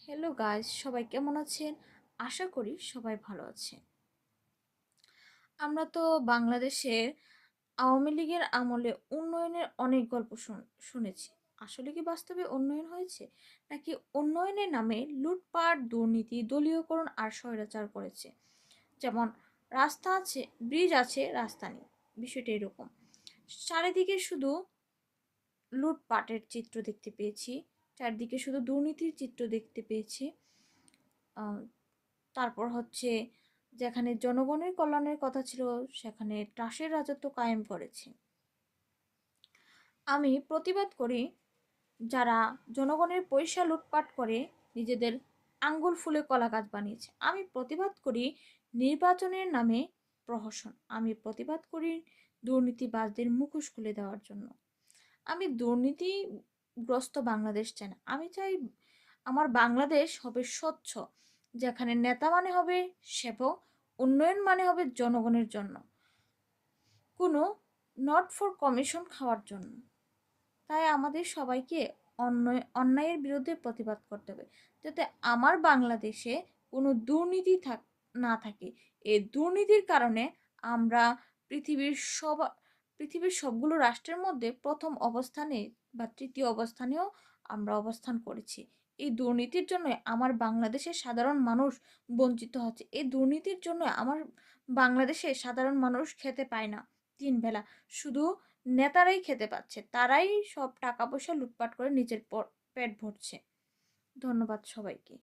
Hello guys, সবাই কেমন আছেন? আশা করি সবাই ভালো আছেন। আমরা তো বাংলাদেশের আওয়ামী লীগের আমলে উন্নয়নের অনেক গল্প শুনেছি। আসলে কি বাস্তবে উন্নয়ন হয়েছে, নাকি উন্নয়নের নামে লুটপাট, দুর্নীতি, দলীয়করণ আর স্বৈরাচার করেছে? যেমন রাস্তা আছে, ব্রিজ আছে, রাস্তা নেই। বিষয়টা এরকম। চারিদিকে শুধু লুটপাটের চিত্র দেখতে পেয়েছি, চারদিকে শুধু দুর্নীতির চিত্র দেখতে পেয়েছি। তারপর হচ্ছে, যেখানে জনগণের কল্যাণের কথা ছিল সেখানে ত্রাসের রাজত্ব কায়েম করেছে। আমি প্রতিবাদ করি যারা জনগণের পয়সা লুটপাট করে নিজেদের আঙ্গুল ফুলে কলা গাছ বানিয়েছে। আমি প্রতিবাদ করি নির্বাচনের নামে প্রহসন। আমি প্রতিবাদ করি দুর্নীতিবাজদের মুখোশ খুলে দেওয়ার জন্য। আমি দুর্নীতিগ্রস্ত বাংলাদেশ চাই না। আমি চাই আমার বাংলাদেশ হবে স্বচ্ছ, যেখানে নেতা মানে হবে সেবক, উন্নয়ন মানে হবে জনগণের জন্য, কোনো নট ফর কমিশন খাওয়ার জন্য। তাই আমাদের সবাইকে অন্যায়ের বিরুদ্ধে প্রতিবাদ করতে হবে, যাতে আমার বাংলাদেশে কোনো দুর্নীতি না থাকে। এই দুর্নীতির কারণে আমরা পৃথিবীর সব পৃথিবীর সবগুলো রাষ্ট্রের মধ্যে প্রথম অবস্থানে বা তৃতীয় অবস্থানেও আমরা অবস্থান করেছি। এই দুর্নীতির জন্য আমার বাংলাদেশের সাধারণ মানুষ বঞ্চিত হচ্ছে। এই দুর্নীতির জন্য আমার বাংলাদেশে সাধারণ মানুষ খেতে পায় না 3 বেলা। শুধু নেতারাই খেতে পাচ্ছে, তারাই সব টাকা পয়সা লুটপাট করে নিজের পেট ভরছে। ধন্যবাদ সবাইকে।